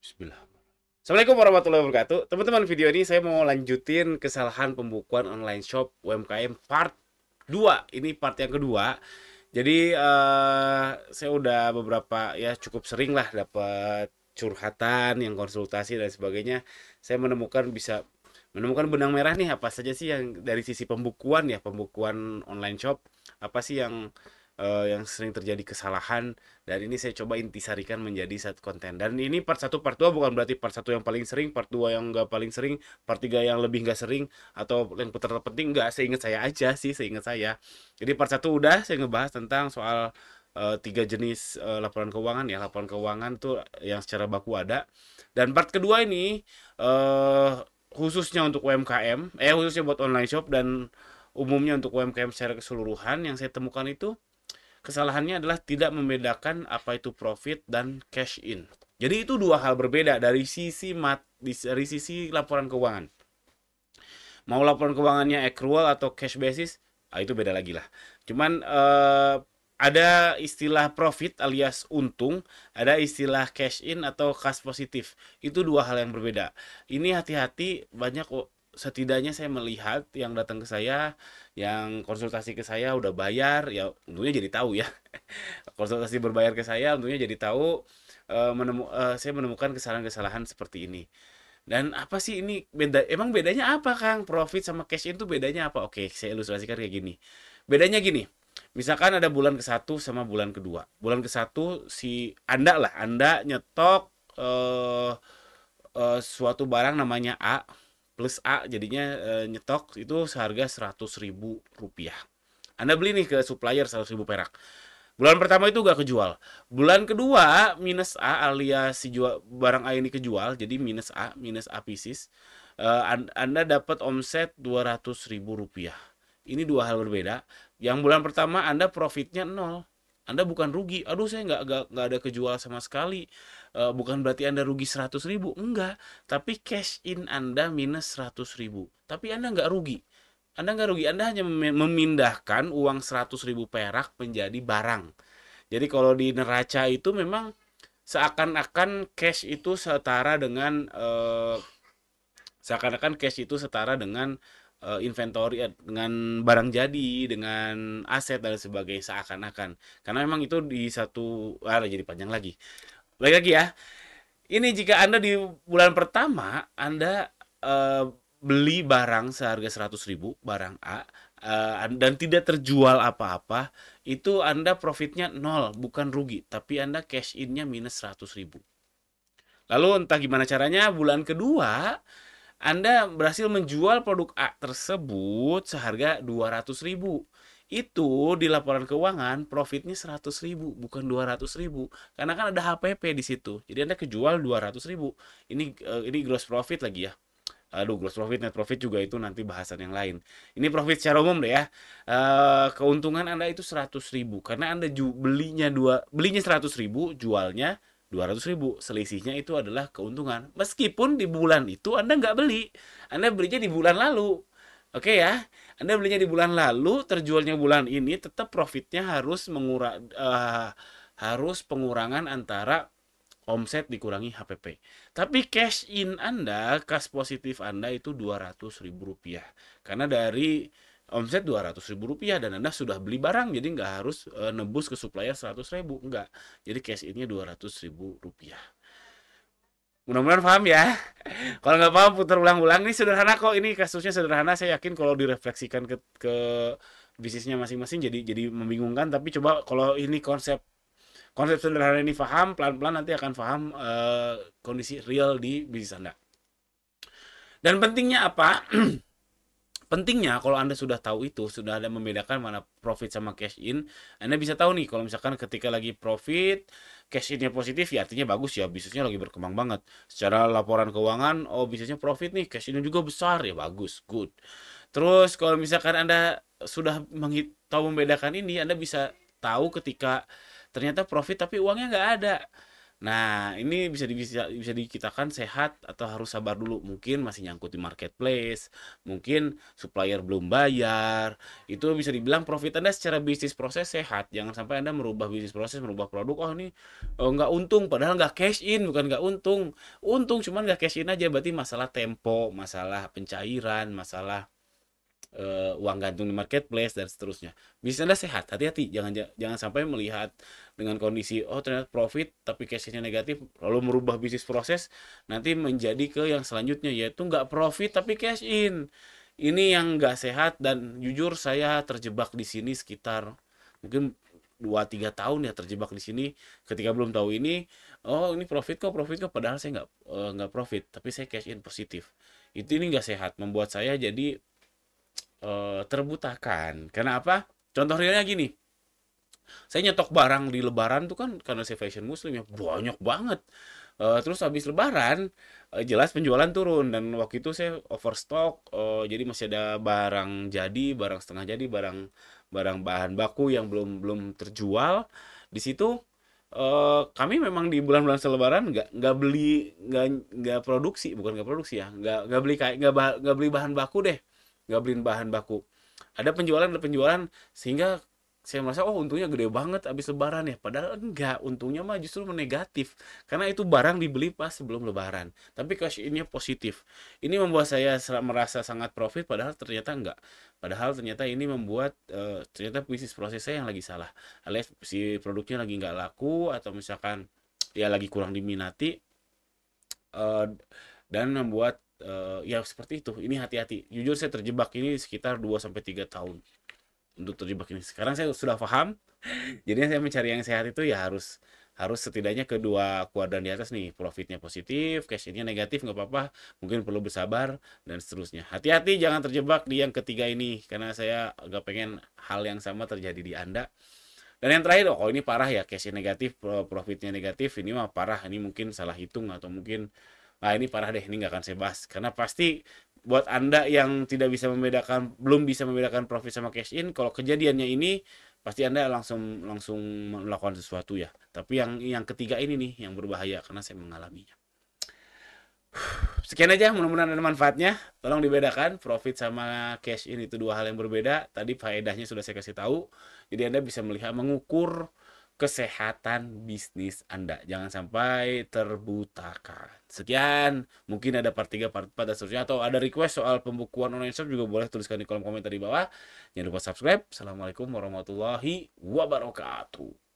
Bismillah. Assalamualaikum warahmatullahi wabarakatuh. Teman-teman, video ini saya mau lanjutin kesalahan pembukuan online shop UMKM part 2. Ini part yang kedua. Jadi saya udah beberapa ya cukup sering lah dapat curhatan, yang konsultasi dan sebagainya. Saya menemukan benang merah nih, apa saja sih yang dari sisi pembukuan ya, pembukuan online shop, apa sih yang sering terjadi kesalahan, dan ini saya coba intisarikan menjadi satu konten. Dan ini part satu part 2 bukan berarti part satu yang paling sering, part 2 yang nggak paling sering, part 3 yang lebih nggak sering, atau yang terpenting nggak, seingat saya aja sih, seingat saya. Jadi part satu udah saya ngebahas tentang soal tiga jenis laporan keuangan ya, laporan keuangan tuh yang secara baku ada. Dan part kedua ini eh, khususnya untuk UMKM, khususnya buat online shop dan umumnya untuk UMKM secara keseluruhan, yang saya temukan itu kesalahannya adalah tidak membedakan apa itu profit dan cash in. Jadi itu dua hal berbeda dari sisi laporan keuangan. Mau laporan keuangannya accrual atau cash basis, itu beda lagi lah. Cuman ada istilah profit alias untung, ada istilah cash in atau cash positif. Itu dua hal yang berbeda. Ini hati-hati, banyak setidaknya saya melihat yang datang ke saya, yang konsultasi ke saya udah bayar, ya untungnya jadi tahu ya. Konsultasi berbayar ke saya untungnya jadi tahu, saya menemukan kesalahan-kesalahan seperti ini. Dan apa sih ini beda? Emang bedanya apa, Kang? Profit sama cash in tuh bedanya apa? Oke, saya ilustrasikan kayak gini. Bedanya gini. Misalkan ada bulan ke satu sama bulan kedua. Bulan ke satu si Anda nyetok eh suatu barang namanya A plus A, jadinya nyetok itu seharga 100.000 rupiah. Anda beli nih ke supplier 100.000 perak. Bulan pertama itu gak kejual. Bulan kedua minus A alias si jual barang A ini kejual, jadi minus A pieces. Anda dapat omset 200.000 rupiah. Ini dua hal berbeda. Yang bulan pertama Anda profitnya nol. Anda bukan rugi. Aduh, saya nggak ada kejual sama sekali. Bukan berarti Anda rugi 100.000. Enggak. Tapi cash in Anda minus 100.000. Tapi Anda nggak rugi. Anda hanya memindahkan uang 100.000 perak menjadi barang. Jadi kalau di neraca itu memang seakan-akan cash itu setara dengan inventory, dengan barang jadi, dengan aset dan sebagainya, seakan-akan. Karena memang itu di satu, jadi panjang lagi. Baik lagi ya. Ini jika Anda di bulan pertama Anda beli barang seharga 100.000, barang A, dan tidak terjual apa-apa, itu Anda profitnya nol, bukan rugi, tapi Anda cash in-nya minus 100.000. Lalu entah gimana caranya, bulan kedua Anda berhasil menjual produk A tersebut seharga 200.000. Itu di laporan keuangan profitnya 100.000, bukan 200.000. Karena kan ada HPP di situ. Jadi Anda kejual 200.000. Ini gross profit lagi ya. Aduh, gross profit, net profit juga itu nanti bahasan yang lain. Ini profit secara umum deh ya. Keuntungan Anda itu 100.000 karena Anda belinya 100.000, jualnya 200.000. Selisihnya itu adalah keuntungan. Meskipun di bulan itu Anda nggak beli, Anda belinya di bulan lalu. Oke ya, Anda belinya di bulan lalu, terjualnya bulan ini, tetap profitnya harus pengurangan antara omset dikurangi HPP. Tapi cash in Anda, cash positif Anda itu 200.000 rupiah. Karena dari omset 200.000 rupiah dan Anda sudah beli barang, jadi nggak harus nebus ke supplier 100.000, enggak. Jadi cash innya 200.000 rupiah. Mudah-mudahan paham ya. Kalau nggak paham putar ulang-ulang, ini sederhana kok, ini kasusnya sederhana. Saya yakin kalau direfleksikan ke bisnisnya masing-masing jadi membingungkan, tapi coba kalau ini konsep konsep sederhana ini paham, pelan-pelan nanti akan paham kondisi real di bisnis Anda. Dan pentingnya apa? Pentingnya kalau Anda sudah tahu itu, sudah ada membedakan mana profit sama cash in, Anda bisa tahu nih kalau misalkan ketika lagi profit, cash innya positif, ya artinya bagus ya, bisnisnya lagi berkembang banget. Secara laporan keuangan, oh bisnisnya profit nih, cash innya juga besar, ya bagus, good. Terus kalau misalkan Anda sudah tahu membedakan ini, Anda bisa tahu ketika ternyata profit tapi uangnya nggak ada. Nah, ini bisa dikitakan sehat atau harus sabar dulu. Mungkin masih nyangkut di marketplace, mungkin supplier belum bayar. Itu bisa dibilang profit Anda secara bisnis proses sehat. Jangan sampai Anda merubah bisnis proses, merubah produk. Oh, ini nggak untung, padahal nggak cash in, bukan nggak untung. Untung cuman nggak cash in aja. Berarti masalah tempo, masalah pencairan, masalah uang gantung di marketplace dan seterusnya. Bisnis Anda sehat, hati-hati, jangan sampai melihat dengan kondisi oh ternyata profit tapi cash-nya negatif lalu merubah bisnis proses nanti menjadi ke yang selanjutnya yaitu nggak profit tapi cash in. Ini yang nggak sehat dan jujur saya terjebak di sini sekitar mungkin 2-3 tahun ya terjebak di sini ketika belum tahu ini oh ini profit kok padahal saya nggak profit tapi saya cash in positif itu ini nggak sehat membuat saya jadi terbutakan. Karena apa? Contoh realnya gini, saya nyetok barang di Lebaran tuh kan karena saya fashion muslim ya banyak banget. Terus habis Lebaran jelas penjualan turun dan waktu itu saya overstock, jadi masih ada barang jadi, barang setengah jadi, barang barang bahan baku yang belum belum terjual. Di situ kami memang di bulan-bulan selebaran nggak beli nggak produksi bukan nggak produksi ya nggak beli kayak nggak beli bahan baku deh nggak beliin bahan baku ada penjualan sehingga saya merasa oh untungnya gede banget habis lebaran ya padahal enggak untungnya mah justru negatif karena itu barang dibeli pas sebelum lebaran tapi cash innya positif ini membuat saya merasa sangat profit padahal ternyata enggak padahal ternyata ini membuat ternyata bisnis proses saya yang lagi salah alias si produknya lagi nggak laku atau misalkan ya lagi kurang diminati eh, dan membuat ya seperti itu ini hati-hati jujur saya terjebak ini sekitar 2 sampai 3 tahun untuk terjebak ini sekarang saya sudah paham jadinya saya mencari yang sehat itu ya harus harus setidaknya kedua kuadran di atas nih profitnya positif cash nya negatif nggak apa-apa mungkin perlu bersabar dan seterusnya hati-hati jangan terjebak di yang ketiga ini karena saya agak pengen hal yang sama terjadi di anda dan yang terakhir oh ini parah ya cash negatif profitnya negatif ini mah parah ini mungkin salah hitung atau mungkin nah ini parah deh, ini nggak akan saya bahas. Karena pasti buat Anda yang tidak bisa membedakan, belum bisa membedakan profit sama cash in, kalau kejadiannya ini pasti Anda langsung langsung melakukan sesuatu ya. Tapi yang ketiga ini nih yang berbahaya karena saya mengalaminya. Sekian aja, mudah-mudahan ada manfaatnya. Tolong dibedakan profit sama cash in itu dua hal yang berbeda. Tadi faedahnya sudah saya kasih tahu. Jadi Anda bisa melihat mengukur kesehatan bisnis Anda. Jangan sampai terbutakan. Sekian, mungkin ada part 3, part 4 dan seterusnya atau ada request soal pembukuan online shop juga boleh tuliskan di kolom komentar di bawah. Jangan lupa subscribe. Assalamualaikum warahmatullahi wabarakatuh.